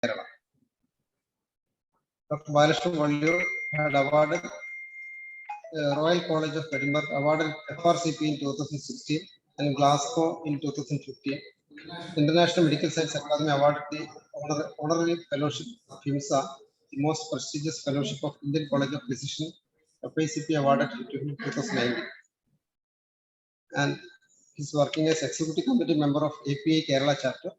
Kerala. Dr. Balakrishnan had awarded Royal College of Edinburgh awarded FRCP in 2016 and Glasgow in 2015. International Medical Science Academy awarded the honorary fellowship of HIMSA, the most prestigious fellowship of Indian College of Physicians. FICP awarded to him in 2019. And he's working as Executive Committee member of API Kerala chapter,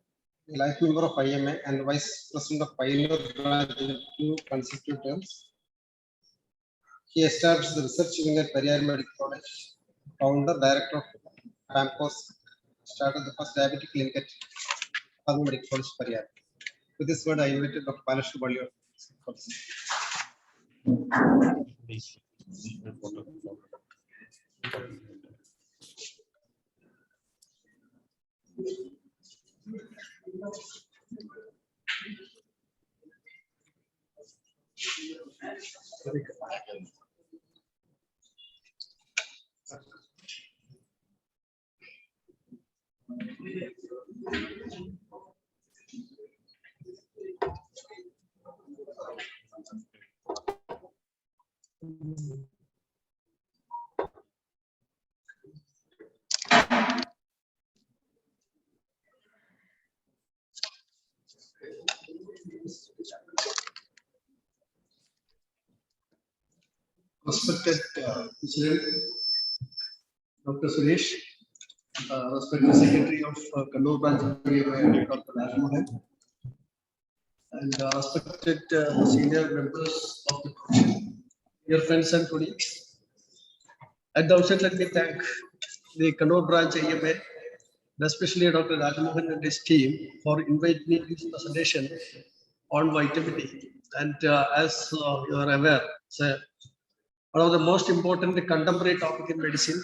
a life member of IMA, and Vice President of Pioneer branch in 2 consecutive terms. He established the research wing at Periyar Medical College, founder, director of PAMPOS, started the first diabetic clinic at Kannur Medical College, Periyar. With this word, I invited Dr. Balakrishnan Valliot. Respected President Dr. Suresh, respected Secretary of Kannur branch, Dr. Rajmohan, and respected senior members of the commission, dear friends and colleagues. At the outset, let me thank the Kannur branch IMA, especially Dr. Rajmohan and his team for inviting me to this presentation on vitamin D. And as you are aware, it's one of the most important contemporary topic in medicine,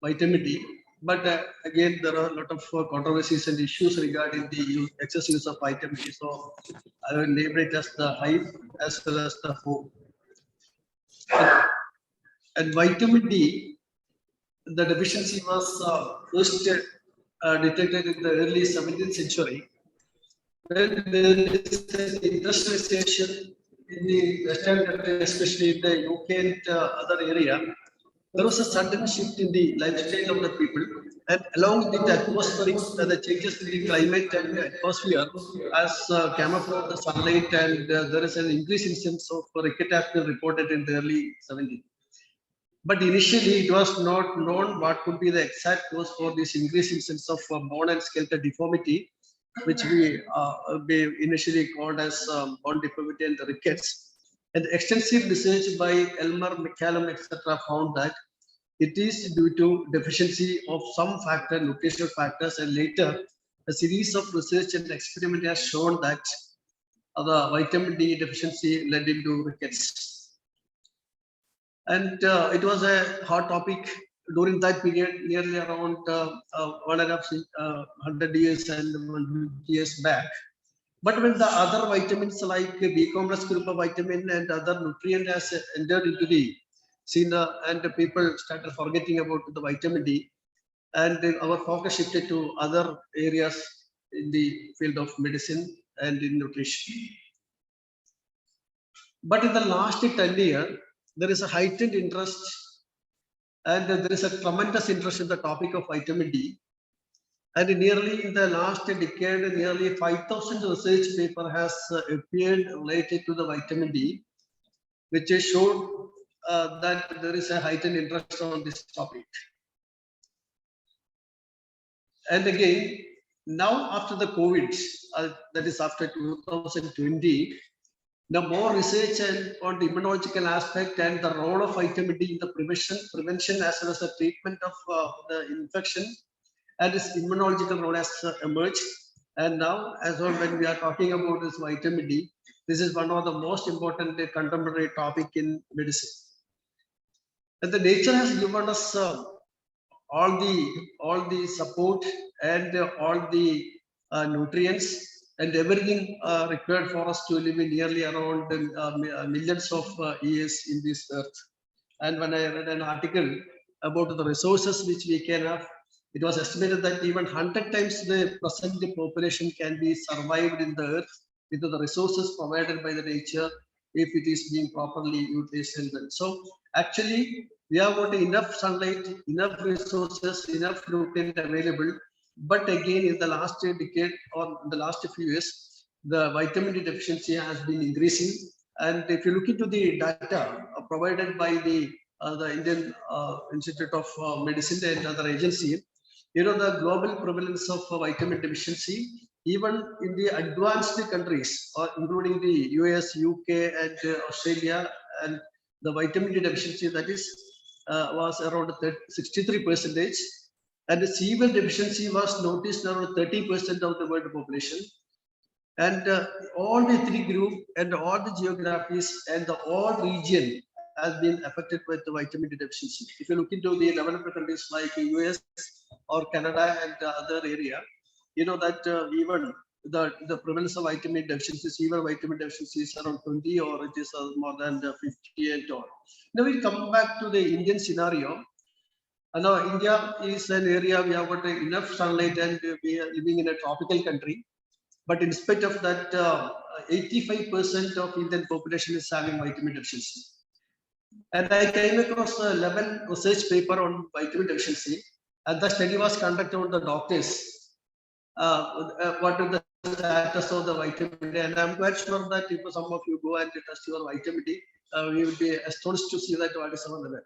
vitamin D. But again, there are a lot of controversies and issues regarding the excessive use of vitamin D. So I will name it as the hype as well as the hope. And vitamin D, the deficiency was first detected in the early 17th century. When there is an industrialization in the Western country, especially in the UK and other area, there was a sudden shift in the lifestyle of the people, and along with the atmospheric, the changes in the climate and the atmosphere as came up from the sunlight, and there is an increased incidence of ricket has been reported in the early 70s. But initially, it was not known what could be the exact cause for this increased incidence of bone and skeletal deformity, which we initially called as bone deformity and rickets. And extensive research by Elmer, McCallum, etc. found that it is due to deficiency of some factor, nutritional factors, and later a series of research and experiment has shown that the vitamin D deficiency led into rickets. And it was a hot topic during that period, nearly around 100 years and 100 years back. But when the other vitamins like B-complex group of vitamin and other nutrient has entered into the scene, and the people started forgetting about the vitamin D, and then our focus shifted to other areas in the field of medicine and in nutrition. But in the last 10 years, there is a heightened interest, and there is a tremendous interest in the topic of vitamin D. And nearly in the last decade, nearly 5,000 research paper has appeared related to the vitamin D, which has showed that there is a heightened interest on this topic. And again, now after the COVID, that is after 2020, the more research on the immunological aspect and the role of vitamin D in the prevention as well as the treatment of the infection and its immunological role has emerged. And now, as well, when we are talking about this vitamin D, this is one of the most important contemporary topic in medicine. And the nature has given us all the support and all the nutrients and everything required for us to live in nearly around millions of years in this earth. And when I read an article about the resources which we can have, It was estimated that even 100 times the present population can be survived in the earth with the resources provided by the nature if it is being properly utilized. So actually, we have got enough sunlight, enough resources, enough nutrient available. But again, in the last decade or in the last few years, the vitamin D deficiency has been increasing. And if you look into the data provided by the Indian Institute of Medicine and other agencies, the global prevalence of vitamin deficiency, even in the advanced countries, or including the US, UK, and Australia, and the vitamin D deficiency that is was around 63%, and the severe deficiency was noticed around 30% of the world population. And all the three groups and all the geographies and the all region has been affected with the vitamin D deficiency. If you look into the developed countries like US or Canada and other area, that even the prevalence of vitamin deficiency, severe vitamin deficiency is around 20, or it is more than 50 and all. Now we come back to the Indian scenario. Now India is an area we have got enough sunlight and we are living in a tropical country. But in spite of that, 85% of Indian population is having vitamin deficiency. And I came across a 11 research paper on vitamin deficiency, and the study was conducted on the doctors. What is the status of the vitamin D? And I'm quite sure that if some of you go and test your vitamin D, you will be astonished to see that what is our level.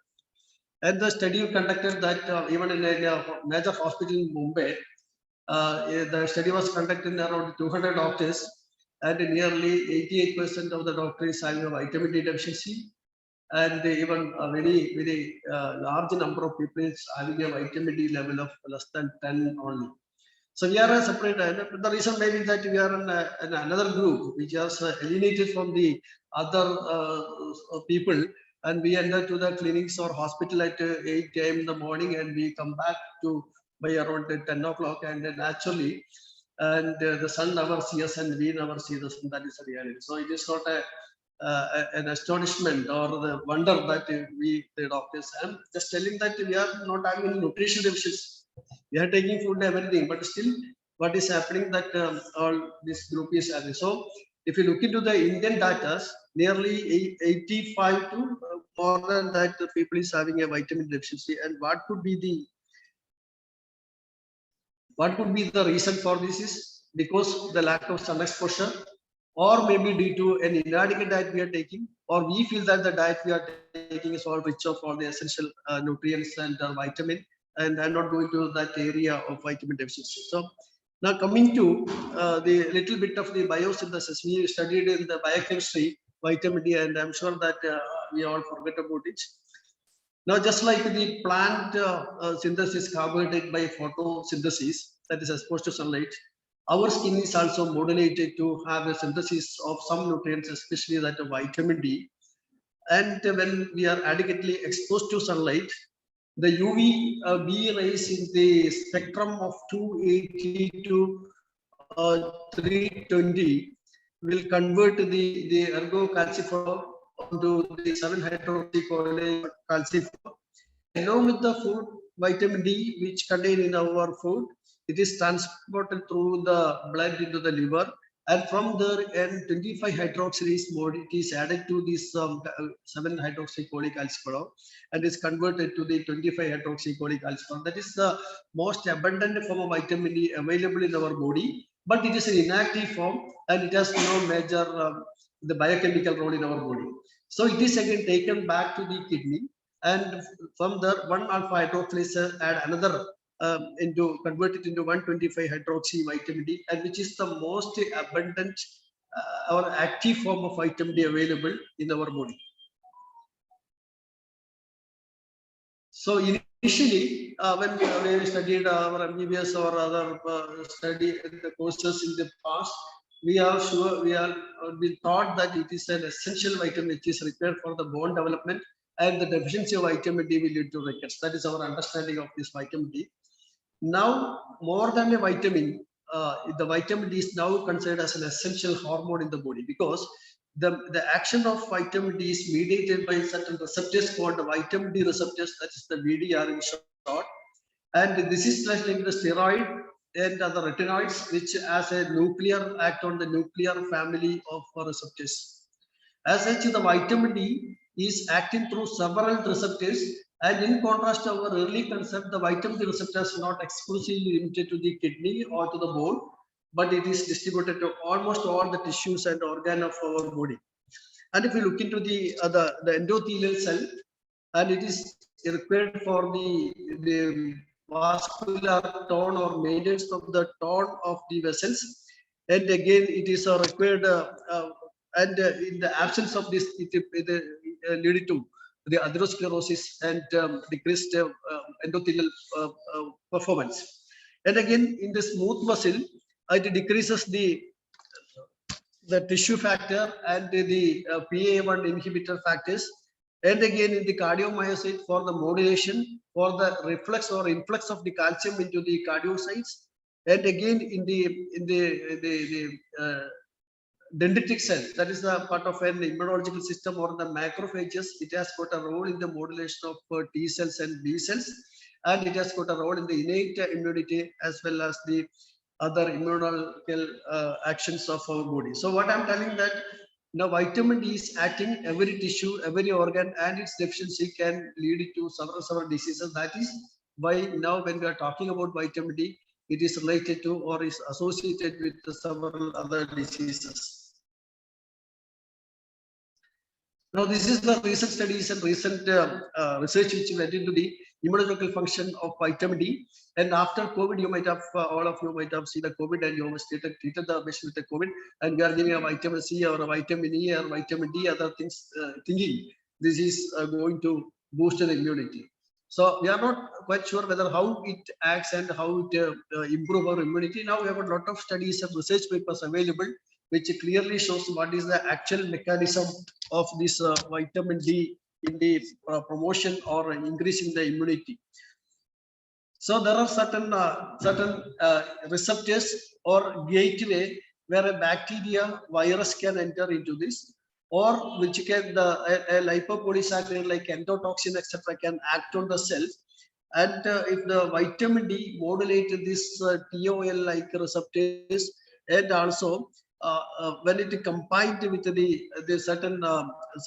And the study conducted that even in a major hospital in Mumbai, the study was conducted in around 200 doctors, and nearly 88% of the doctors having a vitamin D deficiency, and even a very large number of people is having a vitamin D level of less than 10 only. So we are a separate. The reason maybe that we are in another group which is alienated from the other people, and we enter to the clinics or hospital at 8 a.m. in the morning, and we come back to by around 10 o'clock, and then actually, and the sun never sees us and we never see the sun. That is the reality. So it is not an astonishment or the wonder that the doctors, I'm just telling that we are not having any nutrition deficiency. We are taking food and everything, but still what is happening that all this group is having. So if you look into the Indian data, nearly 85 to more than that, the people is having a vitamin deficiency. And what could be the reason for this is because the lack of sun exposure, or maybe due to an inadequate diet we are taking, or we feel that the diet we are taking is all rich of all the essential nutrients and vitamin, and I'm not going to that area of vitamin deficiency. So now coming to the little bit of the biosynthesis, we studied in the biochemistry vitamin D, and I'm sure that we all forget about it. Now, just like the plant synthesis carbohydrate by photosynthesis, that is exposed to sunlight, our skin is also modulated to have a synthesis of some nutrients, especially that of vitamin D. And when we are adequately exposed to sunlight, the UV B rays in the spectrum of 280 to 320 will convert the ergo calcifer onto the 7-hydroxycholate-calcifer. Along with the food, vitamin D, which contained in our food, it is transported through the blood into the liver, and from there, and 25-hydroxylase mode, it is added to this 7-hydroxycholate-calcifer, and is converted to the 25-hydroxycholate-calcifer. That is the most abundant form of vitamin D available in our body, but it is an inactive form, and it has no major the biochemical role in our body. So it is again taken back to the kidney, and from there 1-alpha hydroxylase add another convert it into 125 hydroxy vitamin D, and which is the most abundant or active form of vitamin D available in our body. So initially, when we studied our MBBS or other study the courses in the past, we are sure we thought that it is an essential vitamin which is required for the bone development, and the deficiency of vitamin D will lead to rickets. That is our understanding of this vitamin D. Now, more than a vitamin, the vitamin D is now considered as an essential hormone in the body, because the action of vitamin D is mediated by certain receptors called the vitamin D receptors, that is the VDR in short. And this is like the steroid and other retinoids, which has a nuclear act on the nuclear family of receptors. As such, the vitamin D is acting through several receptors, and in contrast to our early concept, the vitamin D receptors are not exclusively limited to the kidney or to the bone, but it is distributed to almost all the tissues and organ of our body. And if you look into the endothelial cell, and it is required for the vascular tone or maintenance of the tone of the vessels. And again, it is required, and in the absence of this, it leading to the atherosclerosis and decreased endothelial performance. And again, in the smooth muscle, it decreases the tissue factor and the PA1 inhibitor factors. And again, in the cardiomyocyte for the modulation, for the reflux or influx of the calcium into the cardiocytes. And again, in the dendritic cell, that is the part of an immunological system or the macrophages. It has got a role in the modulation of T cells and B cells, and it has got a role in the innate immunity as well as the other immunological actions of our body. So what I'm telling that now vitamin D is acting every tissue, every organ, and its deficiency can lead to several diseases. That is why now when we are talking about vitamin D, it is related to or is associated with several other diseases. Now, this is the recent studies and recent research which went into the immunological function of vitamin D. And after COVID, you might have, all of you might have seen the COVID, and you must treated the patient with the COVID, and we are giving a vitamin C or a vitamin E or vitamin D, other things, thinking this is going to boost the immunity. So we are not quite sure whether how it acts and how it improve our immunity. Now we have a lot of studies and research papers available, which clearly shows what is the actual mechanism of this vitamin D in the promotion or increasing the immunity. So there are certain receptors or gateway where a bacteria, virus can enter into this, or which can a lipopolysaccharide like endotoxin etc. can act on the cell. And if the vitamin D modulate this TOL like receptors, and also when it combined with the certain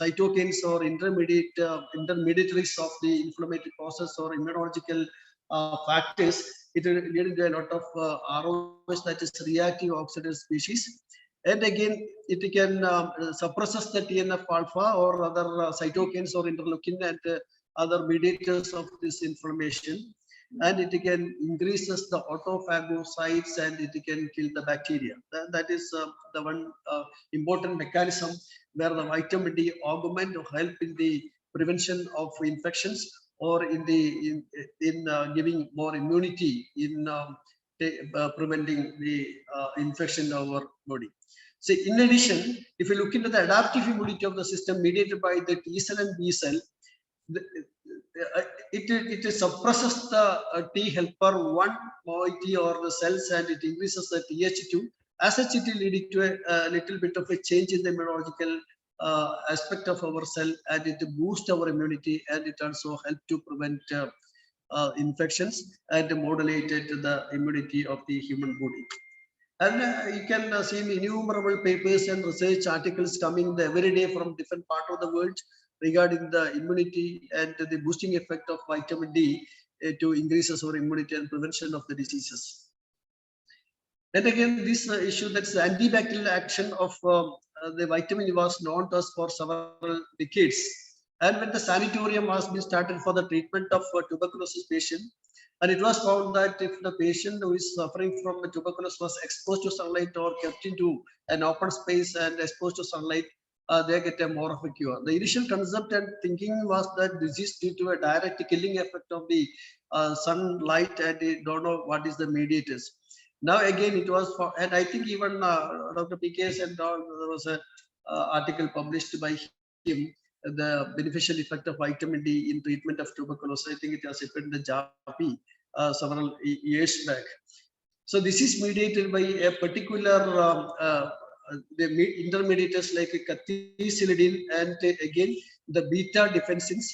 cytokines or intermediaries of the inflammatory process or immunological factors, it will lead to a lot of ROS, that is reactive oxidative species. And again, it can suppresses the TNF alpha or other cytokines or interleukin and other mediators of this inflammation. And it can increases the autophagocytes and it can kill the bacteria. That is the one important mechanism where the vitamin D augment to help in the prevention of infections or in giving more immunity in preventing the infection in our body. So in addition, if you look into the adaptive immunity of the system mediated by the T cell and B cell, it suppresses the T helper 1 moiety or the cells, and it increases the Th2. As such, it will lead to a little bit of a change in the immunological aspect of our cell, and it boosts our immunity, and it also helps to prevent infections and modulate the immunity of the human body. And you can see innumerable papers and research articles coming every day from different parts of the world regarding the immunity and the boosting effect of vitamin D to increases our immunity and prevention of the diseases. And again, this issue, that's the antibacterial action of the vitamin was known to us for several decades. And when the sanatorium has been started for the treatment of tuberculosis patient, and it was found that if the patient who is suffering from tuberculosis was exposed to sunlight or kept into an open space and exposed to sunlight, they get a more of a cure. The initial concept and thinking was that this is due to a direct killing effect of the sunlight, and they don't know what is the mediators. Now again, it was for, and I think even Dr. PKS and there was an article published by him, the beneficial effect of vitamin D in treatment of tuberculosis. I think it was appeared in the JAPI several years back. So this is mediated by a particular the intermediates like cathepsilidin and again the beta defensins,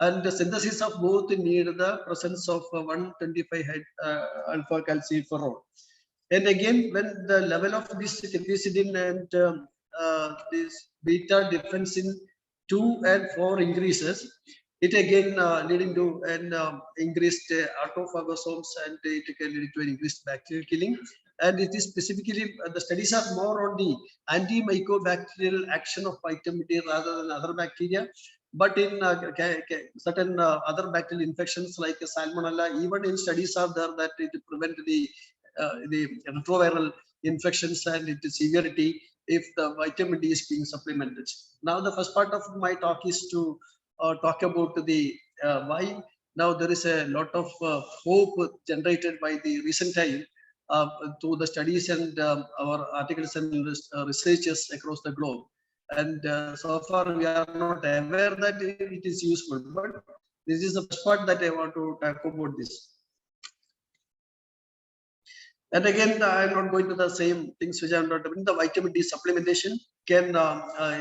And the synthesis of both need the presence of 125 alpha calciferol. And again, when the level of this quercetin and this beta difference in 2 and 4 increases, it again leading to an increased autophagosomes, and it can lead to an increased bacterial killing. And it is specifically, the studies are more on the antimycobacterial action of vitamin D rather than other bacteria. But in certain other bacterial infections like salmonella, even in studies are there that it prevent the retroviral infections and its severity if the vitamin D is being supplemented. Now, the first part of my talk is to talk about the why now there is a lot of hope generated by the recent time through the studies and our articles and researches across the globe. And so far we are not aware that it is useful, but this is the first part that I want to talk about this. And again, I'm not going to the same things which I'm not doing. The vitamin D supplementation can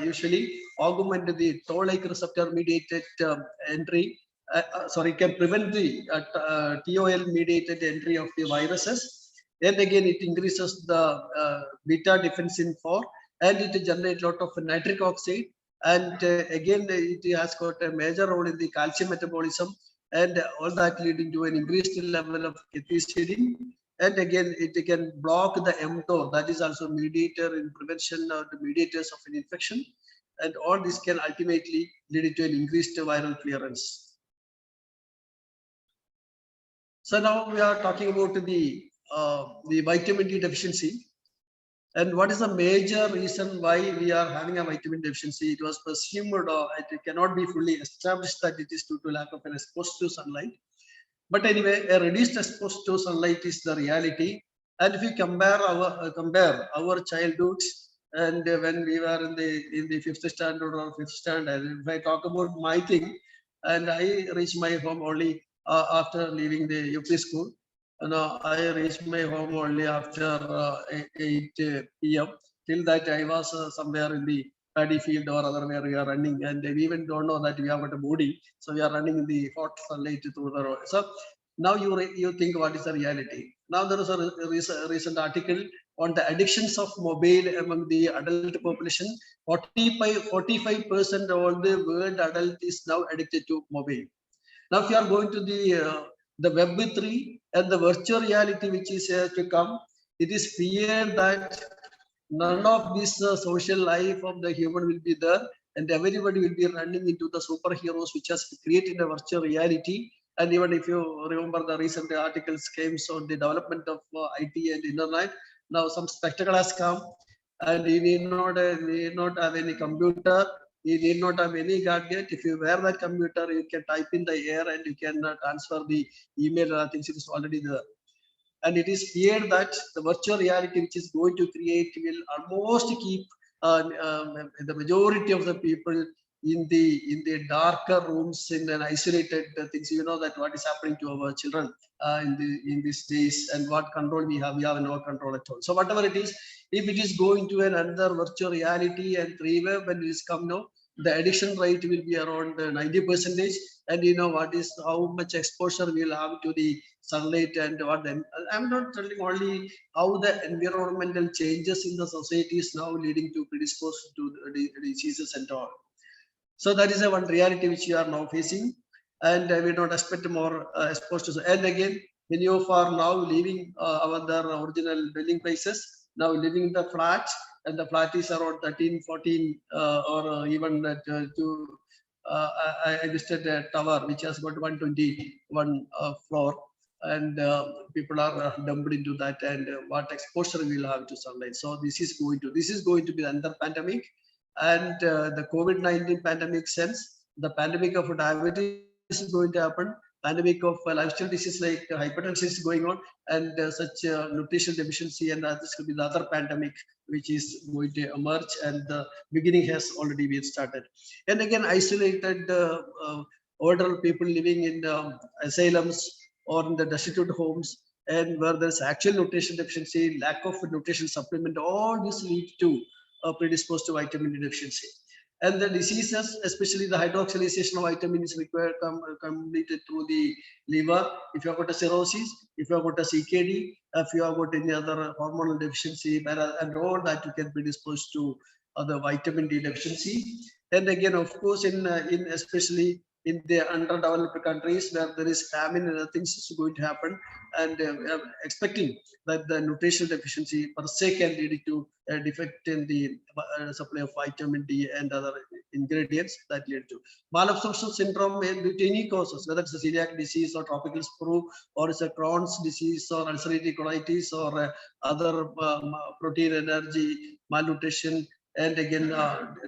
usually augment the toll-like receptor mediated entry. Can prevent the TOL mediated entry of the viruses. And again, it increases the beta defensin 4, and it generates a lot of nitric oxide. And again, it has got a major role in the calcium metabolism, and all that leading to an increased level of quercetin. And again, it can block the mTOR, that is also mediator in prevention of the mediators of an infection. And all this can ultimately lead to an increased viral clearance. So now we are talking about the vitamin D deficiency. And what is the major reason why we are having a vitamin deficiency? It was presumed, it cannot be fully established that it is due to lack of an exposure to sunlight. But anyway, a reduced exposure to sunlight is the reality. And if you compare our childhoods and when we were in the 5th standard or 5th standard, if I talk about my thing, and I reached my home only after leaving the UP school. I reached my home only after 8 p.m. Till that I was somewhere in the paddy field or other where we are running, and we even don't know that we have got a body, so we are running in the hot sunlight through the road. So now you think what is the reality. Now there is a recent article on the addictions of mobile among the adult population. 45% of the world adult is now addicted to mobile. Now if you are going to the Web 3 and the virtual reality which is to come, it is feared that none of this social life of the human will be there, and everybody will be running into the superheroes which has created a virtual reality. And even if you remember the recent articles came on the development of IT and internet, now some spectacle has come, and you need not have any computer, you need not have any gadget. If you wear that computer, you can type in the air and you can transfer the email things. It is already there. And it is feared that the virtual reality which is going to create will almost keep the majority of the people in the darker rooms, in an isolated things. You know that what is happening to our children in these days, and what control we have no control at all. So whatever it is, if it is going to another virtual reality and 3-way, when it is come now, the addiction rate will be around 90%. And you know what is how much exposure we will have to the sunlight, and what then. I'm not telling only how the environmental changes in the society is now leading to predisposed to the diseases and all. So that is a one reality which you are now facing, and we don't expect more exposure. And again, many of are now leaving their original dwelling places, now living in the flat, and the flat is around 13, 14, or even I visited a tower which has got 121 floor, and people are dumped into that, and what exposure we will have to sunlight. So this is going to be another pandemic. And the COVID-19 pandemic sense, the pandemic of diabetes is going to happen, pandemic of lifestyle disease like hypertension is going on, and such nutrition deficiency, and this could be the other pandemic which is going to emerge, and the beginning has already been started. And again, isolated older people living in asylums or in the destitute homes, and where there's actual nutrition deficiency, lack of nutrition supplement, all this lead to predisposed to vitamin D deficiency. And the diseases, especially the hydroxylation of vitamin is required completed through the liver. If you have got a cirrhosis, if you have got a CKD, if you have got any other hormonal deficiency, and all that, you can be disposed to the vitamin D deficiency. And again, of course, in especially in the underdeveloped countries where there is famine and other things is going to happen, and expecting that the nutritional deficiency per se can lead to a defect in the supply of vitamin D and other ingredients that lead to malabsorption syndrome due to any causes, whether it's a celiac disease or tropical sprue, or it's a Crohn's disease or ulcerative colitis, or other protein energy malnutrition, and again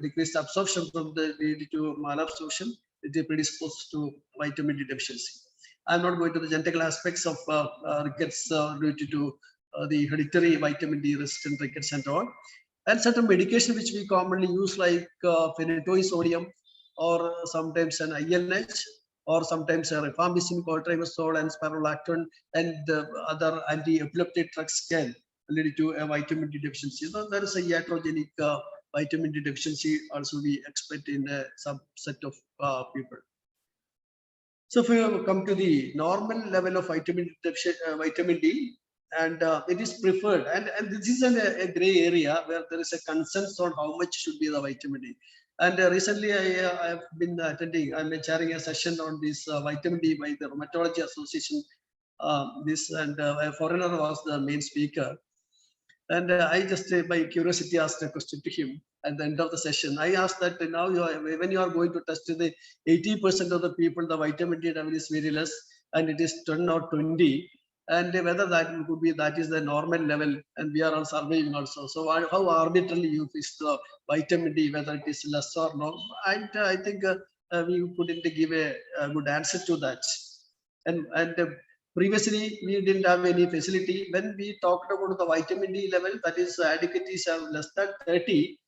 decreased absorption from the lead to malabsorption. It is predisposed to vitamin D deficiency. I'm not going to the genetical aspects of rickets related to the hereditary vitamin D resistant rickets and all. And certain medication which we commonly use, like phenytoin sodium, or sometimes an INH, or sometimes a rifampicin, coltribazole, and spironolactone, and other anti-epileptic drugs can lead to a vitamin D deficiency. So there is a iatrogenic vitamin D deficiency also we expect in a subset of people. So if we come to the normal level of vitamin D, and it is preferred, and this is a gray area where there is a consensus on how much should be the vitamin D. And recently I have been attending, I'm chairing a session on this vitamin D by the Rheumatology Association. And a foreigner was the main speaker. And I just, by curiosity, asked a question to him at the end of the session. I asked that now when you are going to test the 80% of the people, the vitamin D level is very less, and it is 10 or 20, and whether that could be that is the normal level, and we are all surveying also. So how arbitrarily you fix the vitamin D, whether it is less or no? And I think we couldn't give a good answer to that. And previously, we didn't have any facility. When we talked about the vitamin D level, that is adequate is less than 30.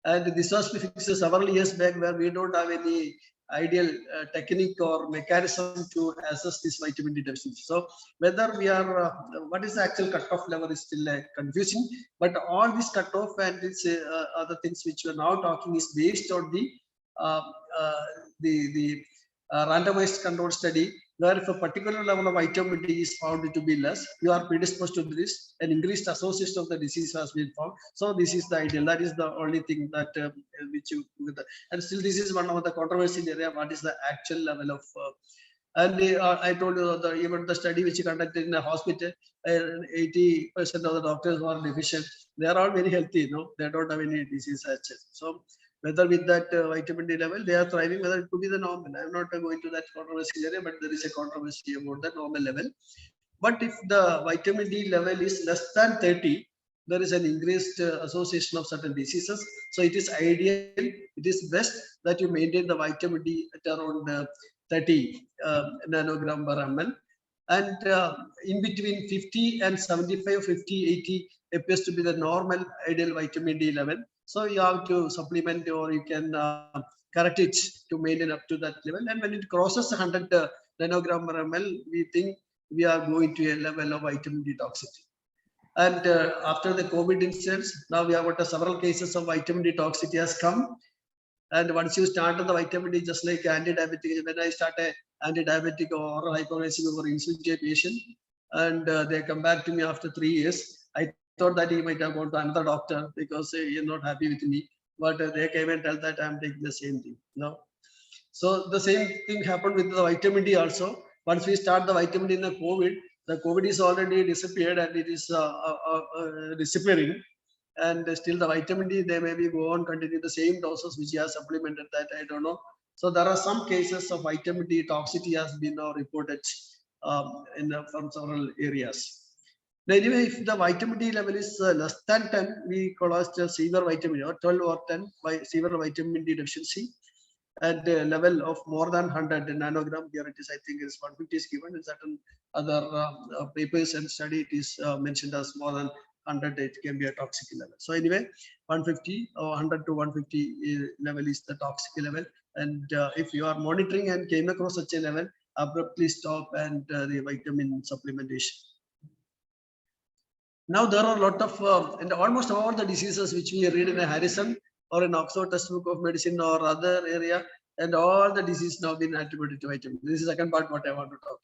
And this was fixed several years back, where we don't have any ideal technique or mechanism to assess this vitamin D deficiency. So whether we are, what is the actual cutoff level is still confusing. But all this cutoff and these other things which we are now talking is based on the randomized control study, where if a particular level of vitamin D is found to be less, you are predisposed to this, an increased association of the disease has been found. So this is the ideal. That is the only thing that which you, and still this is one of the controversial area. What is the actual level of? I told you even the study which you conducted in a hospital, 80% of the doctors who are deficient, they are all very healthy. They don't have any disease as such. So whether with that vitamin D level they are thriving, whether it could be the normal. I'm not going to that controversy area, but there is a controversy about the normal level. But if the vitamin D level is less than 30, there is an increased association of certain diseases. So it is ideal, it is best that you maintain the vitamin D at around 30 nanogram per ml. And in between 50 and 75, 50, 80 appears to be the normal ideal vitamin D level. So you have to supplement, or you can correct it to maintain up to that level. And when it crosses 100 nanogram per ml, we think we are going to a level of vitamin D toxicity. And after the COVID incidents, now we have got several cases of vitamin D toxicity has come. And once you start on the vitamin D, just like anti-diabetic, when I start a anti-diabetic or hypoglycemic or insulin patient, and they come back to me after 3 years, I thought that he might have gone to another doctor because you're not happy with me. But they came and tell that I'm taking the same thing. So the same thing happened with the vitamin D also. Once we start the vitamin D in the COVID is already disappeared, and it is disappearing. And still the vitamin D, they maybe go on continue the same doses which he has supplemented, that I don't know. So there are some cases of vitamin D toxicity has been now reported from several areas. Now, anyway, if the vitamin D level is less than 10, we call it severe vitamin D, or 12 or 10 by severe vitamin D deficiency. At the level of more than 100 nanogram, here it is, I think is 150 is given. In certain other papers and study, it is mentioned as more than 100, it can be a toxic level. So anyway, 150 or 100 to 150 level is the toxic level. And if you are monitoring and came across such a level, abruptly stop and the vitamin supplementation. Now there are a lot of, and almost all the diseases which we read in a Harrison or in Oxford textbook of medicine or other area, and all the disease now been attributed to vitamin. This is the second part what I want to talk.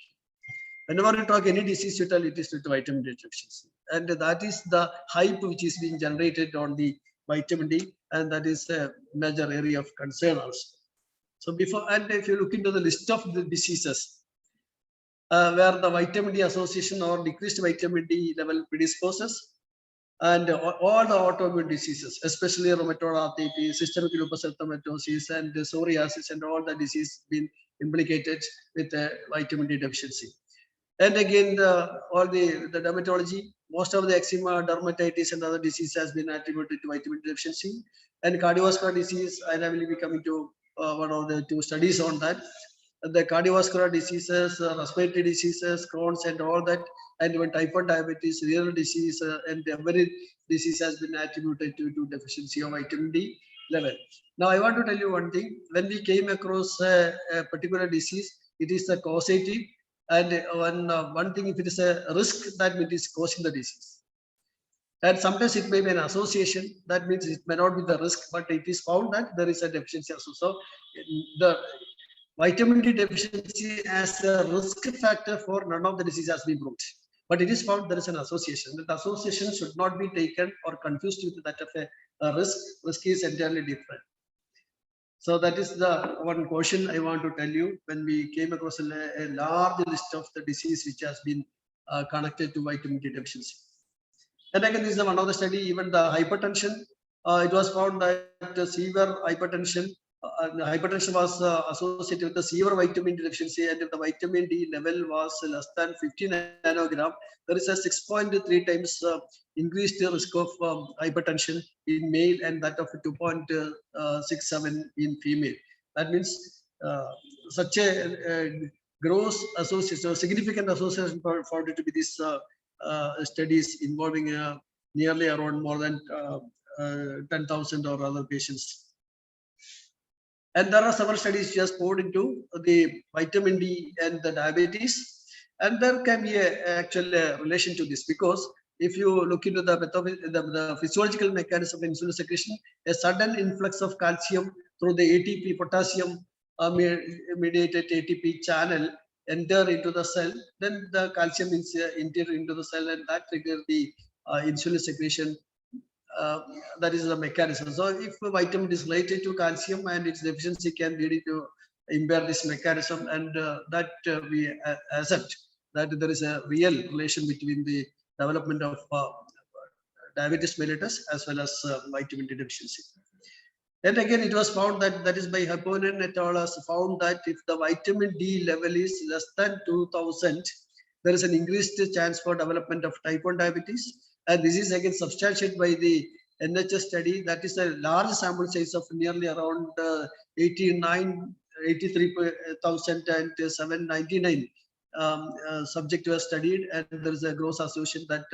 Whenever you talk any disease, you tell it is due to vitamin D deficiency, and that is the hype which is being generated on the vitamin D, and that is a major area of concern also. So before, and if you look into the list of the diseases where the vitamin D association or decreased vitamin D level predisposes, and all the autoimmune diseases, especially rheumatoid arthritis, systemic lupus erythematosus, and psoriasis, and all the disease been implicated with vitamin D deficiency. And again, all the dermatology, most of the eczema, dermatitis, and other disease has been attributed to vitamin D deficiency. And cardiovascular disease, I will be coming to one of the two studies on that. The cardiovascular diseases, respiratory diseases, Crohn's, and all that, and even type 1 diabetes, renal disease, and every disease has been attributed to deficiency of vitamin D level. Now, I want to tell you one thing. When we came across a particular disease, it is the causative. And one thing, if it is a risk, that means it is causing the disease. And sometimes it may be an association, that means it may not be the risk, but it is found that there is a deficiency also. So the vitamin D deficiency as a risk factor for none of the disease has been proved. But it is found there is an association. The association should not be taken or confused with that of a risk. Risk is entirely different. So that is the one question I want to tell you when we came across a large list of the disease which has been connected to vitamin D deficiency. And again, this is one of the study, even the hypertension, it was found that the severe hypertension, was associated with the severe vitamin D deficiency, and if the vitamin D level was less than 50 nanogram, there is a 6.3 times increased risk of hypertension in male and that of 2.67 in female. That means such a gross association, significant association found it to be this studies involving nearly around more than 10,000 or other patients. And there are several studies just poured into the vitamin D and the diabetes, and there can be a actual relation to this, because if you look into the physiological mechanism of insulin secretion, a sudden influx of calcium through the ATP potassium mediated ATP channel enter into the cell, then the calcium is entered into the cell, and that triggers the insulin secretion. That is the mechanism. So if vitamin is related to calcium and its deficiency can lead to impair this mechanism, and that we accept that there is a real relation between the development of diabetes mellitus as well as vitamin D deficiency. And again, it was found that is by Haponen et al. Has found that if the vitamin D level is less than 2000, there is an increased chance for development of type 1 diabetes. And this is again substantiated by the NHS study. That is a large sample size of nearly around 83,799 subjects were studied, and there is a gross association that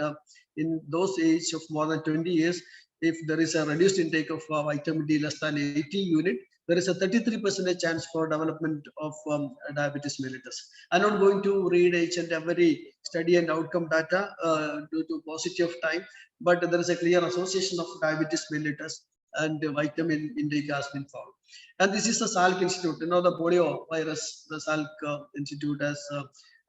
in those age of more than 20 years, if there is a reduced intake of vitamin D less than 80 unit, there is a 33% chance for development of diabetes mellitus. I'm not going to read each and every study and outcome data due to paucity of time, but there is a clear association of diabetes mellitus and vitamin intake has been found. And this is the Salk Institute. You know, the polio virus, the Salk Institute has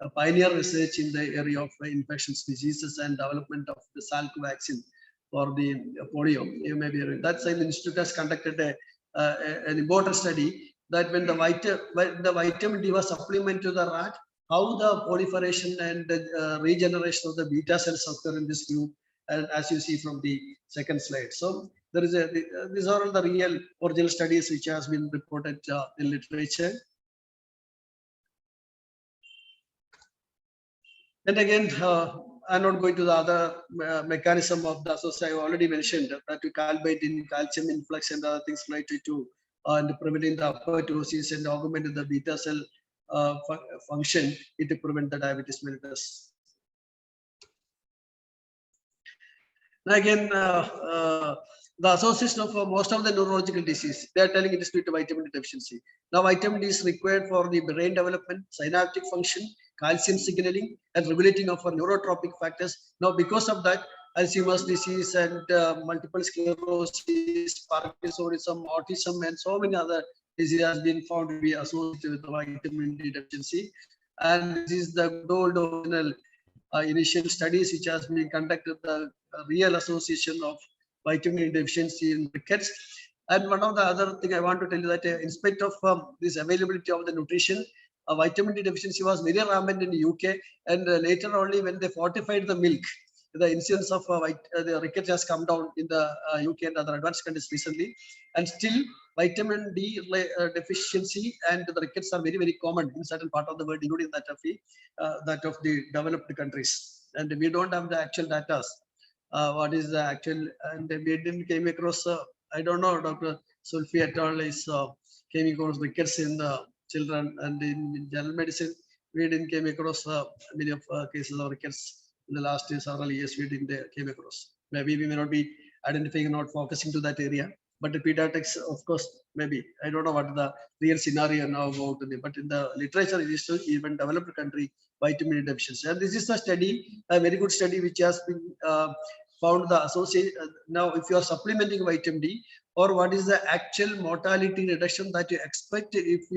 a pioneer research in the area of infectious diseases and development of the Salk vaccine for the polio. You may be aware. That same institute has conducted an important study that when the vitamin D was supplemented to the rat, how the proliferation and the regeneration of the beta cells occur in this group, and as you see from the second slide. So there is these are all the real original studies which has been reported in literature. And again, I'm not going to the other mechanism of the association. I already mentioned that we calibrate in calcium influx and other things related to and preventing the apoptosis and augmenting the beta cell function to prevent the diabetes mellitus. Again, the association of most of the neurological disease, they are telling it is due to vitamin D deficiency. Now, vitamin D is required for the brain development, synaptic function, calcium signaling, and regulating of neurotropic factors. Now, because of that, Alzheimer's disease and multiple sclerosis, Parkinsonism, autism, and so many other diseases has been found to be associated with vitamin D deficiency. And this is the good old original initial studies which has been conducted, the real association of vitamin D deficiency in rickets. And one of the other thing I want to tell you that in spite of this availability of the nutrition, vitamin D deficiency was very rampant in the UK, and later only when they fortified the milk, the incidence of the rickets has come down in the UK and other advanced countries recently, and still vitamin D deficiency and the rickets are very, very common in certain part of the world, including that of the developed countries. And we don't have the actual data. What is the actual? And we didn't came across. I don't know. Dr. Sulfi et al. Is came across rickets in children, and in general medicine, we didn't came across many of cases of rickets in the last several years. We didn't came across. Maybe we may not be identifying, not focusing to that area. But the pediatrics, of course, maybe. I don't know what the real scenario now about today. But in the literature, it is still even developed country vitamin D deficiency. And this is a study, a very good study, which has been found the associate. Now, if you are supplementing vitamin D, or what is the actual mortality reduction that you expect if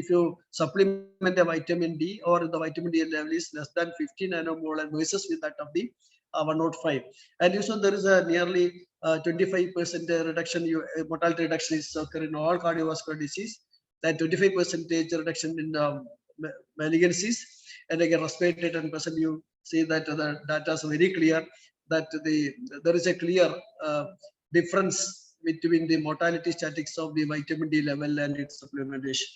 you supplement a vitamin D, or the vitamin D level is less than 50 nanomolar versus with that of the 105. And you saw there is a nearly 25% reduction, mortality reduction is occurring in all cardiovascular disease, and 25% reduction in malignancies. And again, respiratory 10%, you see that the data is very clear that there is a clear difference between the mortality statistics of the vitamin D level and its supplementation.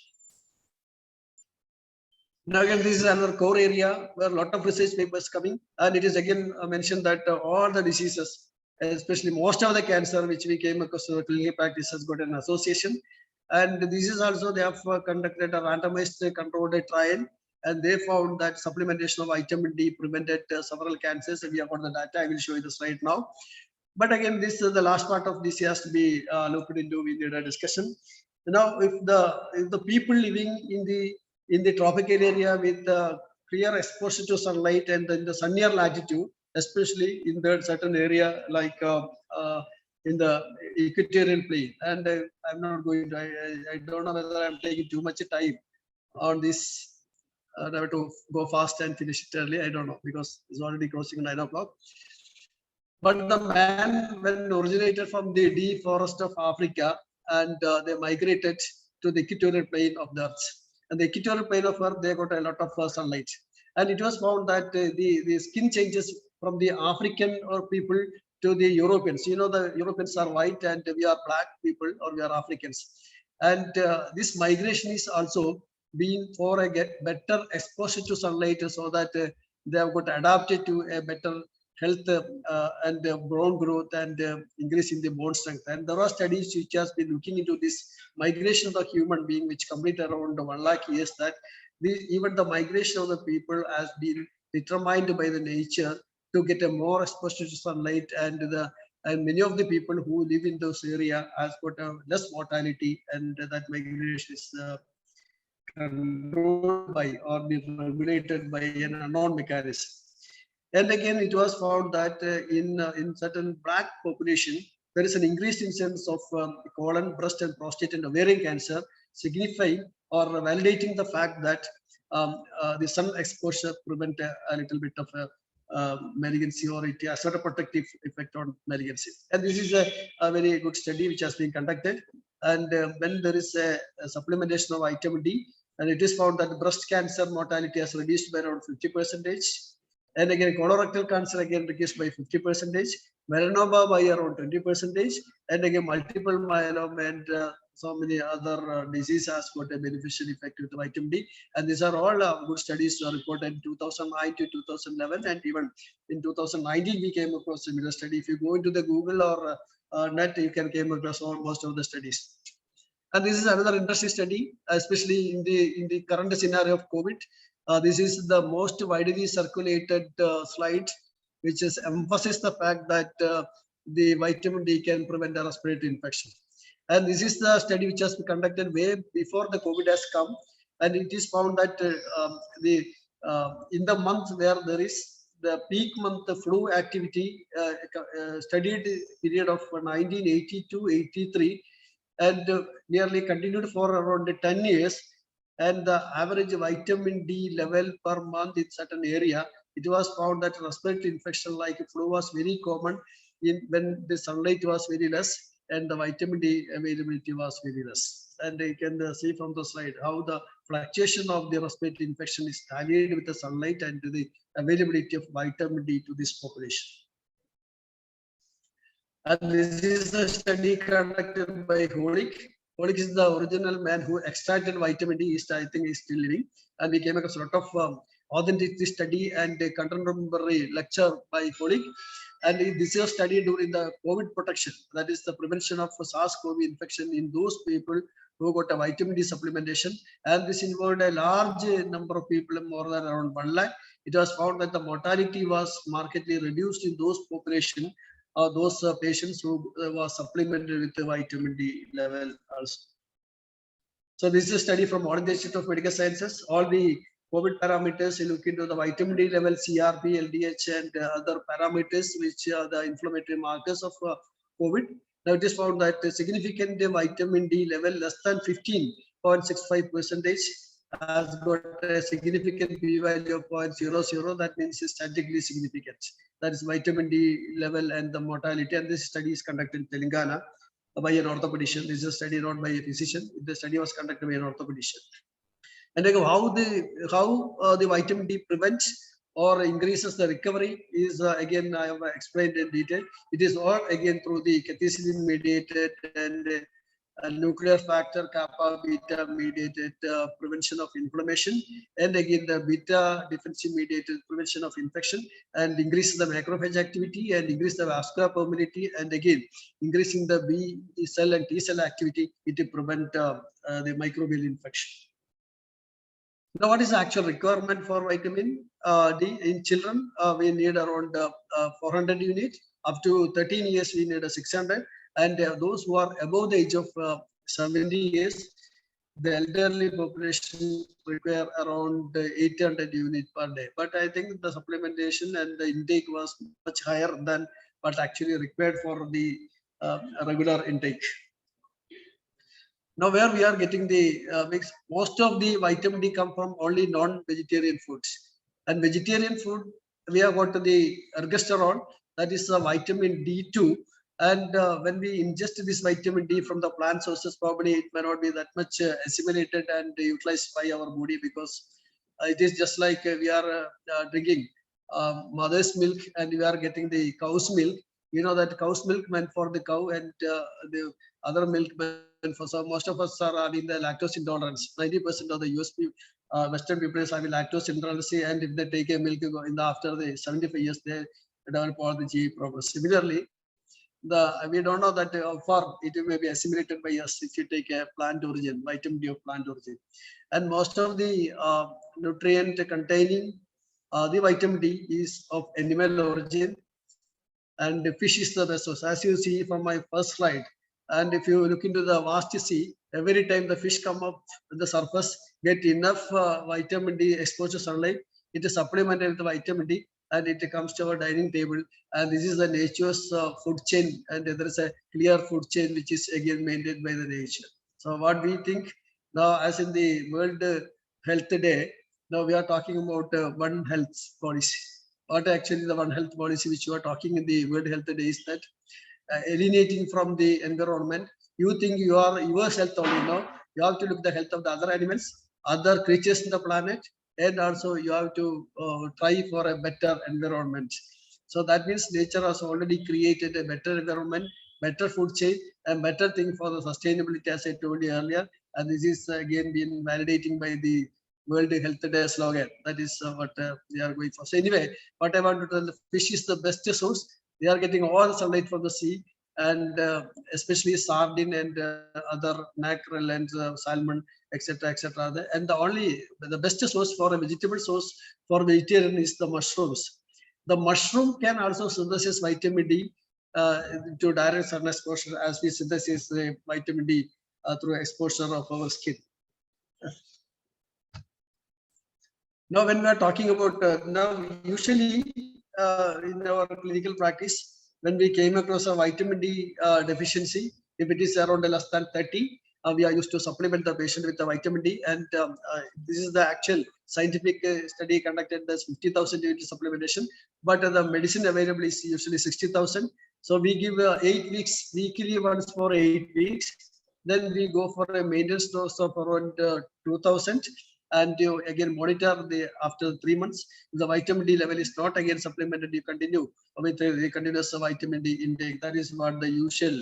Now again, this is another core area where a lot of research papers coming, and it is again mentioned that all the diseases, especially most of the cancer which we came across in the clinical practice, has got an association. And this is also, they have conducted a randomized controlled trial, and they found that supplementation of vitamin D prevented several cancers. And we have got the data. I will show you this right now. But again, this is the last part of this has to be looked into. We need a discussion. Now, if the people living in the tropical area with clear exposure to sunlight and in the sunnier latitude, especially in the certain area like in the equatorial plane, and I'm not going to, I don't know whether I'm taking too much time on this. I have to go fast and finish it early. I don't know, because it's already crossing 9 o'clock. But the man, when originated from the deep forest of Africa, and they migrated to the equatorial plane of the Earth. And the equatorial plane of Earth, they got a lot of sunlight. And it was found that the skin changes from the African or people to the Europeans. You know, the Europeans are white and we are black people, or we are Africans. And this migration is also being for a better exposure to sunlight, so that they have got adapted to a better health and bone growth and increase in the bone strength. And there are studies which has been looking into this migration of the human being, which complete around 1 lakh years, that even the migration of the people has been determined by the nature to get a more exposure to sunlight, and many of the people who live in those area has got a less mortality, and that migration is controlled by or regulated by an unknown mechanism. And again, it was found that in certain black population, there is an increased incidence of colon, breast, and prostate and ovarian cancer, signifying or validating the fact that the sun exposure prevent a little bit of malignancy, or it has got a protective effect on malignancy. And this is a very good study which has been conducted. And when there is a supplementation of vitamin D, and it is found that breast cancer mortality has reduced by around 50%. And again, colorectal cancer again reduced by 50%, melanoma by around 20%, and again, multiple myeloma and so many other diseases has got a beneficial effect with vitamin D. And these are all good studies reported in 2009 to 2011, and even in 2019 we came across similar study. If you go into the Google or net, you can came across most of the studies. And this is another interesting study, especially in the current scenario of COVID. This is the most widely circulated slide, which is emphasizes the fact that the vitamin D can prevent a respiratory infection. And this is the study which has been conducted way before the COVID has come. And it is found that in the month where there is the peak month flu activity studied period of 1982-83 and nearly continued for around 10 years. And the average vitamin D level per month in certain area, it was found that respiratory infection like flu was very common when the sunlight was very less and the vitamin D availability was very less. And you can see from the slide how the fluctuation of the respiratory infection is tallied with the sunlight and the availability of vitamin D to this population. And this is a study conducted by Holik. Holik is the original man who extracted vitamin D. I think he's still living. And we came across a lot of authenticity study and a contemporary lecture by Holik. And this is a study during the COVID protection. That is the prevention of SARS-CoV infection in those people who got a vitamin D supplementation. And this involved a large number of people, more than around 1 lakh. It was found that the mortality was markedly reduced in those population, those patients who were supplemented with the vitamin D level also. So this is a study from Modern Institute of Medical Sciences. All the COVID parameters, you look into the vitamin D level, CRP, LDH, and other parameters which are the inflammatory markers of COVID. Now it is found that the significant vitamin D level less than 15.65% has got a significant p-value of 0.00. That means it's statistically significant. That is vitamin D level and the mortality. And this study is conducted in Telangana by an orthopedician. This is a study not by a physician. The study was conducted by an orthopedician. And how the vitamin D prevents or increases the recovery is again I have explained in detail. It is all again through the cathepsin mediated and nuclear factor kappa beta mediated prevention of inflammation, and again the beta defensive mediated prevention of infection, and increases the macrophage activity and increase the vascular permeability, and again increasing the B cell and T cell activity to prevent the microbial infection. Now, what is the actual requirement for vitamin D in children? We need around 400 units. Up to 13 years, we need 600. And those who are above the age of 70 years, the elderly population require around 800 units per day. But I think the supplementation and the intake was much higher than what actually required for the regular intake. Now, where we are getting the mix, most of the vitamin D come from only non-vegetarian foods. And vegetarian food, we have got the ergosterol, that is vitamin D2. And when we ingest this vitamin D from the plant sources, probably it may not be that much assimilated and utilized by our body, because it is just like we are drinking mother's milk and we are getting the cow's milk. You know that cow's milk meant for the cow and the other milk meant for some. Most of us are having the lactose intolerance. 90% of the US Western people are having lactose intolerance, and if they take a milk after the 75 years, they develop all the GI problems. Similarly, we don't know that how far it may be assimilated by us if you take a plant origin, vitamin D of plant origin. And most of the nutrient containing the vitamin D is of animal origin, and the fish is the best source. As you see from my first slide, and if you look into the vast sea, every time the fish come up to the surface, get enough vitamin D exposure to sunlight, it is supplemented with vitamin D, and it comes to our dining table. And this is the nature's food chain, and there is a clear food chain which is again maintained by the nature. So what we think now, as in the World Health Day, now we are talking about One Health policy. What actually the One Health policy which you are talking in the World Health Day is that alienating from the environment, you think you are yours health only. No, you have to look at the health of the other animals, other creatures in the planet, and also you have to try for a better environment. So that means nature has already created a better environment, better food chain, and better thing for the sustainability, as I told you earlier. And this is again been validating by the World Health Day slogan. That is what we are going for. So anyway, what I want to tell, the fish is the best source. They are getting all the sunlight from the sea, and especially sardine and other mackerel and salmon, etc., etc. And the best source for a vegetable source for vegetarian is the mushrooms. The mushroom can also synthesize vitamin D to direct sun exposure, as we synthesize the vitamin D through exposure of our skin. Now, when we are talking about now, usually in our clinical practice, when we came across a vitamin D deficiency, if it is around less than 30, we are used to supplement the patient with the vitamin D. And this is the actual scientific study conducted as 50,000 unit supplementation, but the medicine available is usually 60,000. So we give 8 weeks weekly once for 8 weeks. Then we go for a maintenance dose of around 2,000, and you again monitor the after 3 months. If the vitamin D level is not again supplemented, you continue with the continuous vitamin D intake. That is what the usual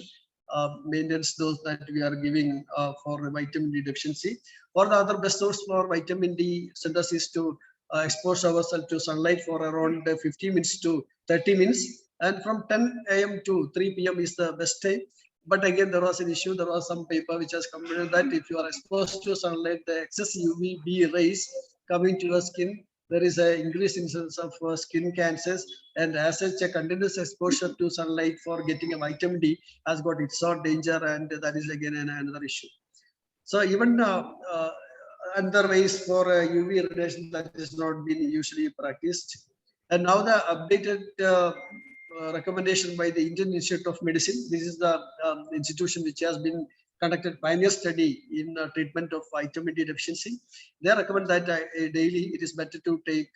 maintenance dose that we are giving for vitamin D deficiency. For the other best source for vitamin D synthesis to expose ourselves to sunlight for around 15 minutes to 30 minutes, and from 10 a.m. to 3 p.m. is the best time. But again, there was an issue. There was some paper which has come that if you are exposed to sunlight, the excess UVB rays coming to your skin, there is an increased incidence of skin cancers, and as such, a continuous exposure to sunlight for getting a vitamin D has got its own danger, and that is again another issue. So even another ways for UV radiation that is not been usually practiced, and now the updated recommendation by the Indian Institute of Medicine. This is the institution which has been conducted pioneer study in treatment of vitamin D deficiency. They recommend that daily it is better to take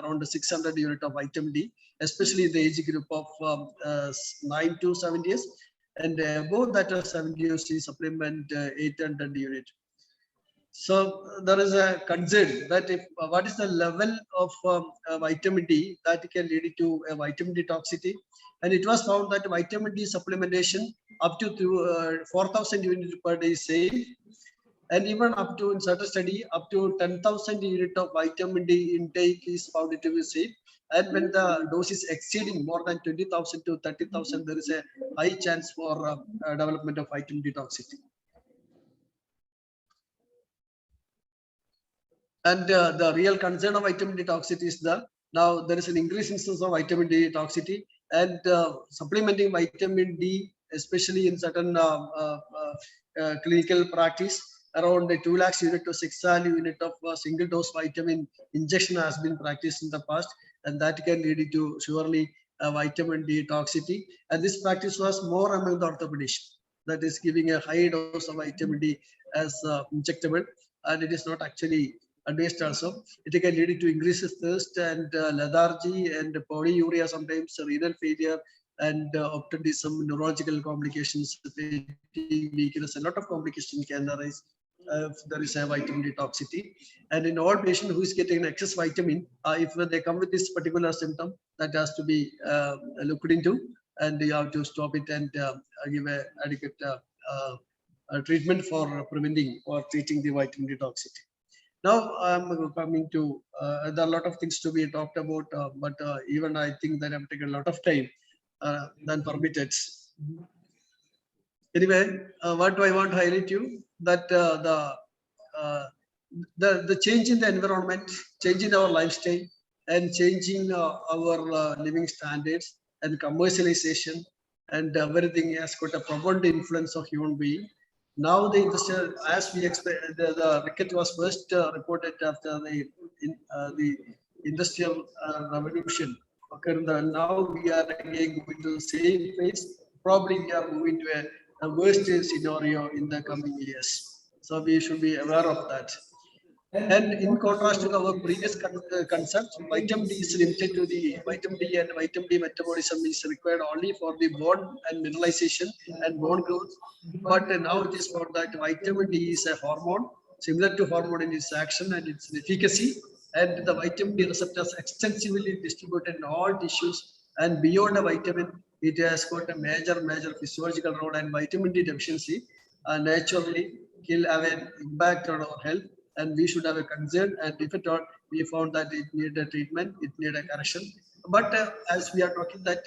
around 600 unit of vitamin D, especially in the age group of 9 to 7 years, and above that 70 years supplement 800 unit. So there is a concern that if what is the level of vitamin D that can lead to a vitamin D toxicity, and it was found that vitamin D supplementation up to 4,000 units per day is safe, and even up to in certain study up to 10,000 units of vitamin D intake is found to be safe. And when the dose is exceeding more than 20,000 to 30,000, there is a high chance for development of vitamin D toxicity. And the real concern of vitamin D toxicity is now there is an increased instance of vitamin D toxicity, and supplementing vitamin D, especially in certain clinical practice, around 2 lakhs unit to 6 lakh unit of single dose vitamin injection has been practiced in the past, and that can lead to surely vitamin D toxicity. And this practice was more among the orthopedicians, that is giving a high dose of vitamin D as injectable, and it is not actually advanced also. It can lead to increased thirst and lethargy and polyuria, sometimes renal failure, and often some neurological complications, weakness. A lot of complications can arise if there is a vitamin D toxicity. And in all patients who is getting excess vitamin, if they come with this particular symptom, that has to be looked into, and you have to stop it and give a adequate treatment for preventing or treating the vitamin D toxicity. Now I'm coming to, there are a lot of things to be talked about, but even I think that I'm taking a lot of time than permitted. Anyway, what do I want to highlight you? That the change in the environment, change in our lifestyle, and changing our living standards and commercialization and everything has got a profound influence of human being. Now the industrial, as we expect, the ricket was first reported after the industrial revolution occurred. Now we are again going to the same phase. Probably we are moving to a worst scenario in the coming years. So we should be aware of that. And in contrast to our previous concept, vitamin D is limited to the vitamin D, and vitamin D metabolism is required only for the bone and mineralization and bone growth. But now it is found that vitamin D is a hormone, similar to hormone in its action and its efficacy. And the vitamin D receptors extensively distributed in all tissues, and beyond a vitamin, it has got a major physiological role. And vitamin D deficiency naturally will have an impact on our health, and we should have a concern. And if at all we found that it needed a treatment, it needed a correction. But as we are talking that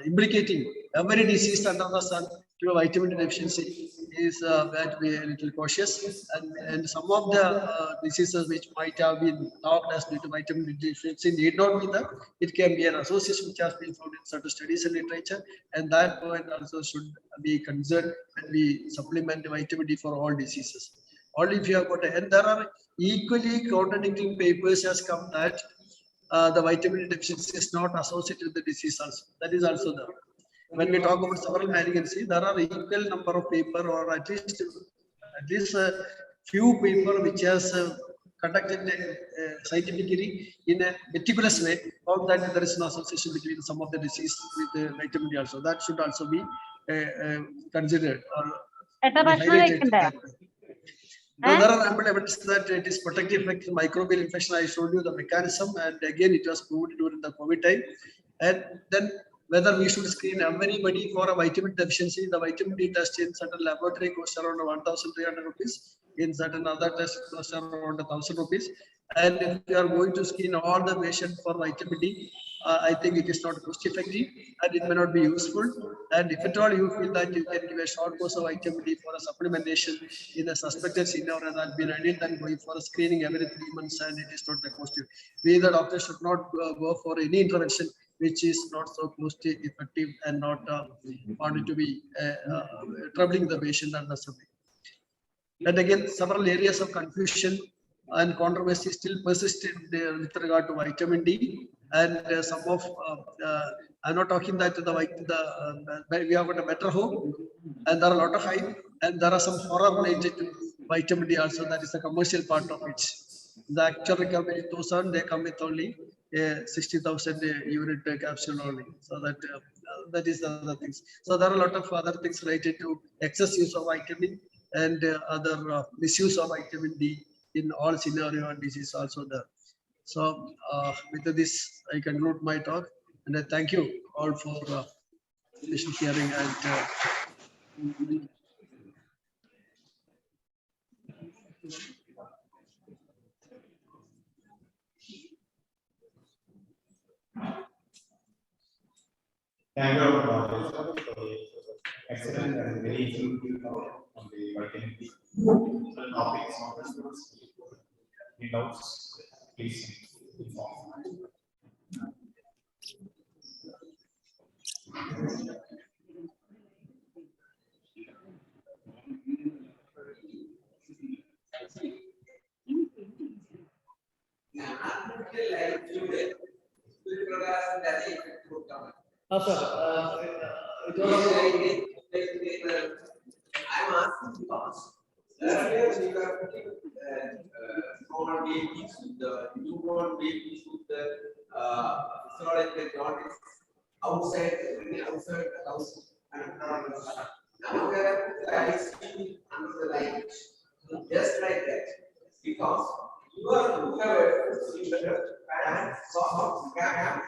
implicating every disease under the sun to a vitamin D deficiency is that we are a little cautious. And some of the diseases which might have been talked as due to vitamin D deficiency need not be that. It can be an association which has been found in certain studies and literature, and that point also should be concerned when we supplement vitamin D for all diseases. Only if you have got, and there are equally contradicting papers has come that the vitamin D deficiency is not associated with the disease also. That is also there. When we talk about several malignancy, there are equal number of people, or at least few people which has conducted scientifically in a meticulous way, found that there is no association between some of the disease with vitamin D also. That should also be considered or highlighted. There are ample evidence that it is protective effect in microbial infection. I showed you the mechanism, and again it was proved during the COVID time. And then whether we should screen everybody for a vitamin deficiency, the vitamin D test in certain laboratory costs around 1,300 rupees. In certain other tests costs around 1,000 rupees. And if you are going to screen all the patients for vitamin D, I think it is not cost effective and it may not be useful. And if at all you feel that you can give a short course of vitamin D for a supplementation in a suspected scenario that be ready, then going for a screening every 3 months, and it is not a cost. We the doctors should not go for any intervention which is not so cost effective and not wanted to be troubling the patient unnecessarily. And again, several areas of confusion and controversy still persist with regard to vitamin D. And some of, I'm not talking that we have got a better hope, and there are a lot of hype, and there are some horror related to vitamin D also. That is the commercial part of it. The actual recovery 2,000, they come with only 60,000 unit capsule only. So that is the other things. So there are a lot of other things related to excess use of vitamin and other misuse of vitamin D in all scenario and disease also there. So with this, I conclude my talk, and I thank you all for patient hearing and. Thank you for the excellent and very informative talk on the vitamin D topics on the students. Any doubts, please inform. It was I'm asking because earlier we were putting small babies with the newborn babies with the physiological jaundice outside the house. Now we are putting under the light, just like that, because you are whoever you better and soft can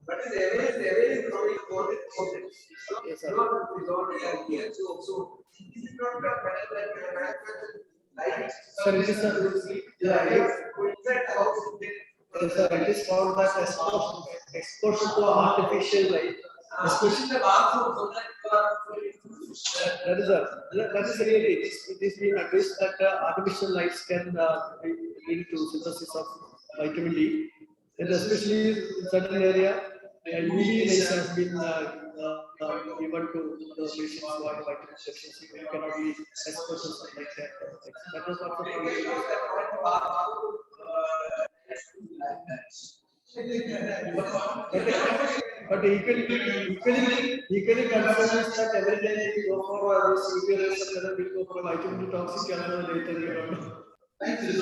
but is away from the content. Yes, sir. So this is not the better like Sir, it is it is called that exposure to artificial light, especially the bathroom, so that you are that is really it is being addressed that artificial lights can lead to synthesis of vitamin D, and especially in certain area UV rays has been given to the patients who have vitamin deficiency. You cannot be exposed to something like that. That was also but equally concerned is that every time we go for UV rays, we go for vitamin D toxic and later you don't know. Thank you.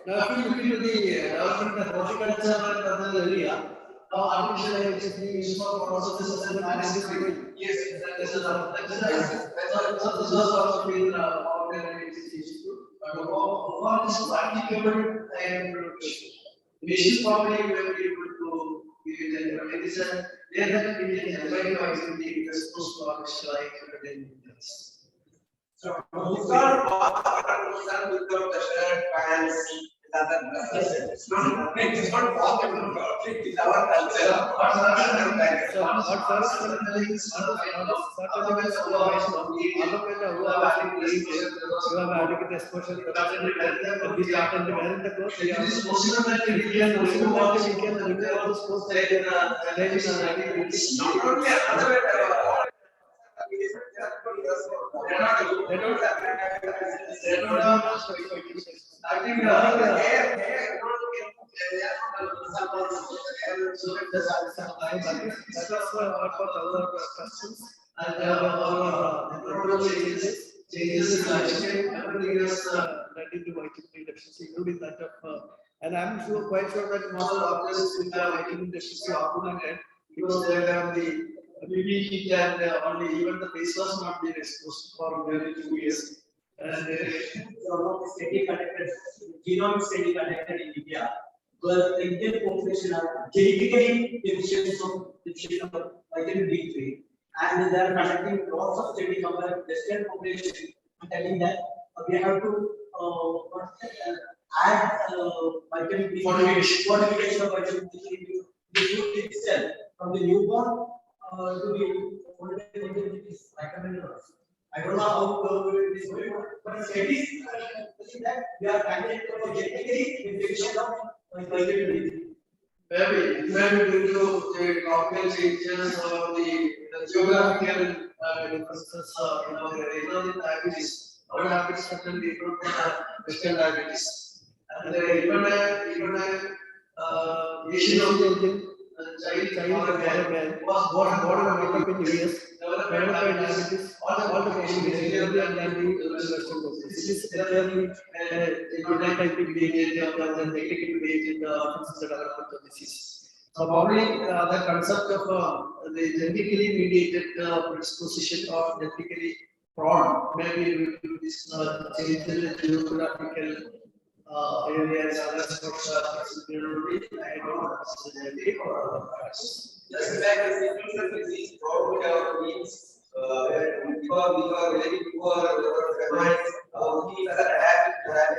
Now, if you look into the horticulture and other area, artificial light is being used for processes and growing. Yes, that's what is practicable and machine probably will be able to give it a medicine. Then we can evaluate the exposed to artificial light and so, without the shirt, pants, It's not possible. It's our culture. So, what first certificates of who are actually trained, who have adequate exposure, and we started the wearing the clothes. We are possible that we can remove all those clothes and train It's not only another I think that is what our customs and our changes in lifestyle that into vitamin D deficiency, including that of and I'm sure quite sure that most of the organizations with vitamin deficiency augmented because they have the BB kit and only even the face was not been exposed for nearly 2 years. And study conducted, genome study conducted in India, where the Indian population are genetically deficient of vitamin D3, and they are conducting lots of studies on the Western population, telling that we have to add vitamin D fortification of vitamin D3 to the food itself from the newborn to the older vitamin. I don't know how it is going, but studies that we are conducting for genetically deficient of vitamin D3. maybe due to the local changes or the geographical differences in diabetes. Our diabetes certainly different from Western diabetes. And even Asian origin child or man was born and brought up in the US, developed by diabetes, all the complications earlier than the Western countries. It is entirely genotyping mediated and genetically mediated the development of disease. So probably the concept of the genetically mediated predisposition or genetically prone maybe with this change in the geographical areas and aspects of I don't know genetic or other factors. just like the disease probably our means because we are very poor we are happy to have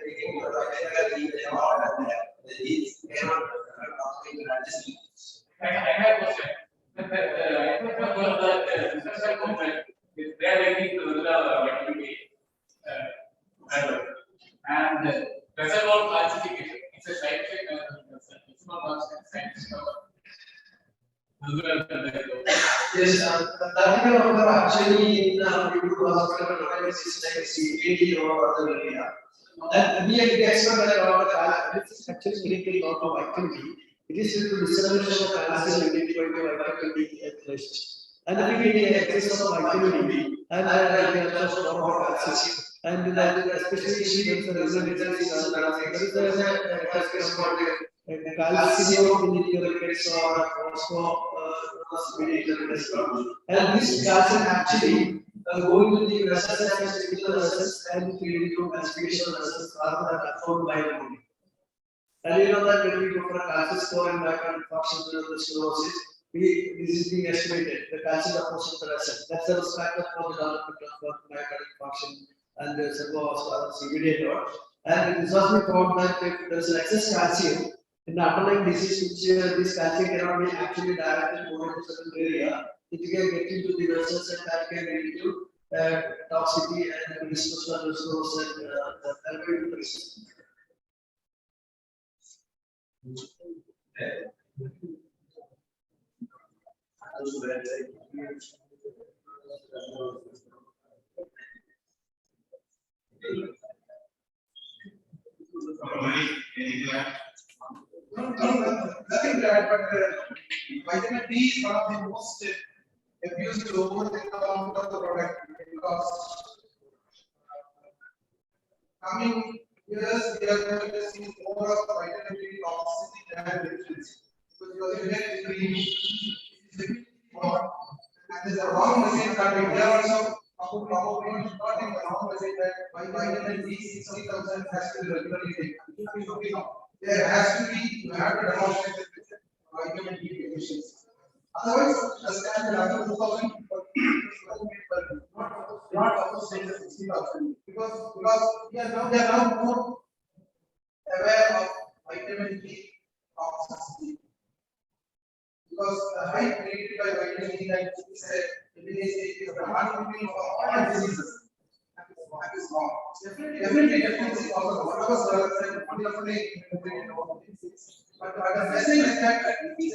taking your vitamin and all that the disease cannot I have a question. I think the social component is they are linked to the vitamin D and reservoir classification. It's a scientific it's not scientific. Yes, actually in hospital analysis like CAD or other area. And we expert that this is actually clinically not to vitamin D. It is due to dissolution of calcium in the vitamin D accumulation. And if we get excess of vitamin D and we have just more of calcium. And then especially there is a calcium in the rickets or also and this calcium actually going to the vessels and spiritual vessels and to lead to aspirational vessels rather than absorbed by the body. And you know that when we go for a calcium score and myocardial infarction and cirrhosis, this is being estimated, the calcium deposit per vessel. That's the risk factor for the development of myocardial infarction and the cerebrovascular CVD. And it is also found that if there is an excess calcium in the underlying disease, which this calcium cannot be actually directed over to certain area, it can get into the vessels and that can lead to toxicity and predisposition to cirrhosis and therapeutic risk. Nothing bad, but vitamin D is one of the most abused over the counter of the product because coming years we are going to see more of vitamin D toxicity than deficiency. Because you get green and there's a wrong message coming. There are also probably not in the wrong message that vitamin D 60,000 has to be regularly taken. There has to be, you have to demonstrate vitamin D deficiency. Otherwise, the standard other 2,000 not supposed to say 60,000 because they are now more aware of vitamin D toxicity. Because the height created by vitamin D that is the heartbeat for all diseases. That is wrong. Definitely deficiency causes whatever sir said wonderfully. But the message is that it is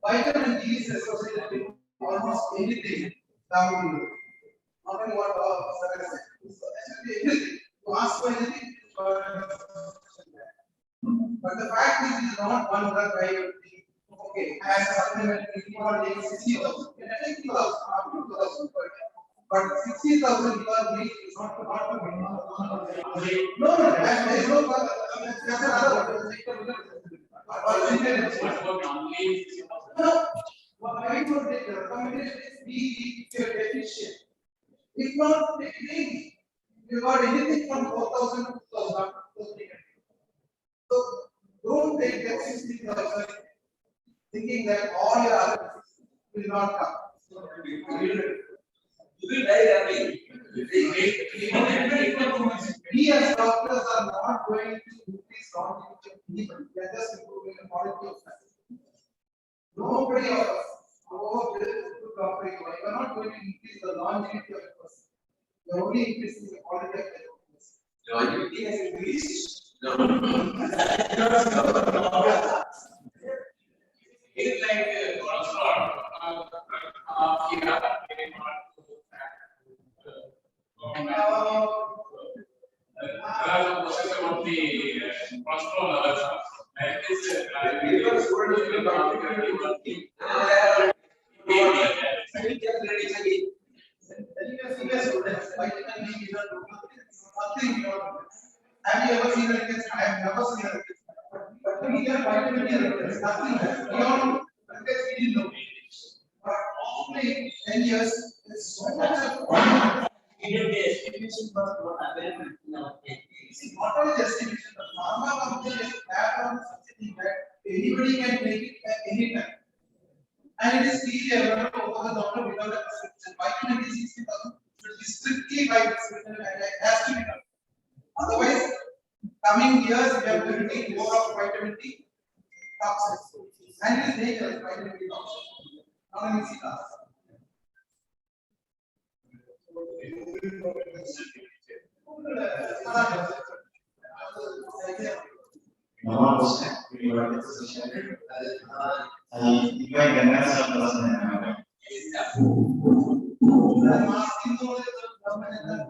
vitamin D is associated with almost anything down to you. Not only what sir said. So actually anything. To ask for anything, but the fact is, it is not one drug I would think, okay, as a supplement, you are taking 60,000, you can take 2,000, up to 2,000 per year. But 60,000 per week is not the minimum. No, there is no further. That's another. What I would take the recommendation is be deficient. If not, take daily. You got anything from 4,000 to 2,000. So don't take that 60,000 thinking that all your other will not come. You will die early. We as doctors are not going to increase quantity of people. We are just improving the quality of life. Nobody of us, however good doctor you are not going to increase the longevity of a person. You are only increasing the quality of life. Longevity has increased. No. It's like cholesterol. About the cholesterol levels. Have you ever seen a test? I have never seen a test. But we get vitamin D reference, nothing beyond the test we didn't know. But only 10 years, there's so much of The estimation was not available in our case. see, not only the estimation, the pharma company is background something that anybody can take it at any time. And it is clearly available over the doctor without a prescription. Vitamin D 60,000 should be strictly by prescription and it has to be done. Otherwise, coming years we are going to need more of vitamin D toxins. And it is dangerous, vitamin D toxins. Not an easy task. Normal question. We were discussing. I invite the next person. I'm asking for the government.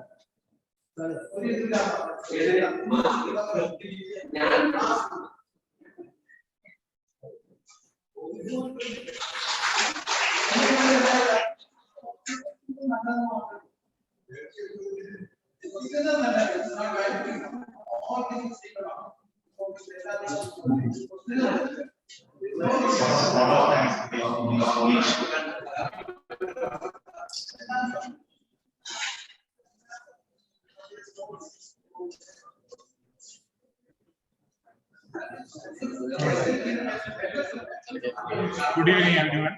Good evening, everyone.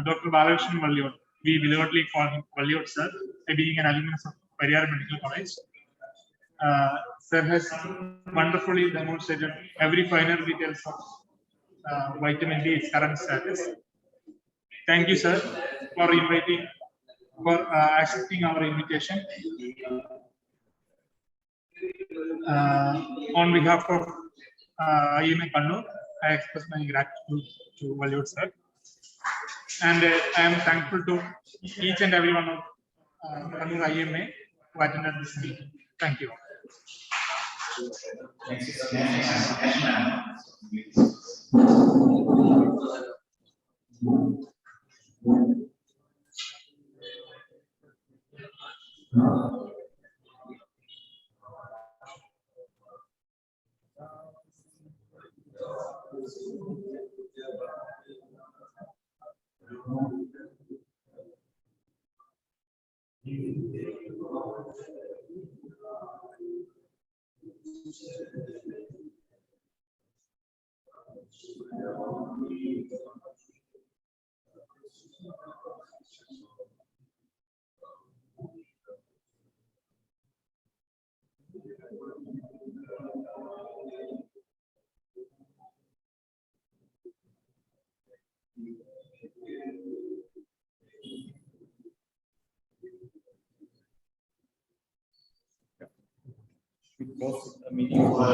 Dr. Balakrishnan Valliot. We belovedly call him Valliot, sir, being an alumnus of Kannur Medical College. Sir has wonderfully demonstrated every finer details of vitamin D, its current status. Thank you, sir, for accepting our invitation. On behalf of IMA Kannur, I express my gratitude to Valliot, sir. And I am thankful to each and every one of Kannur IMA who attended this meeting. Thank you. We close the meeting for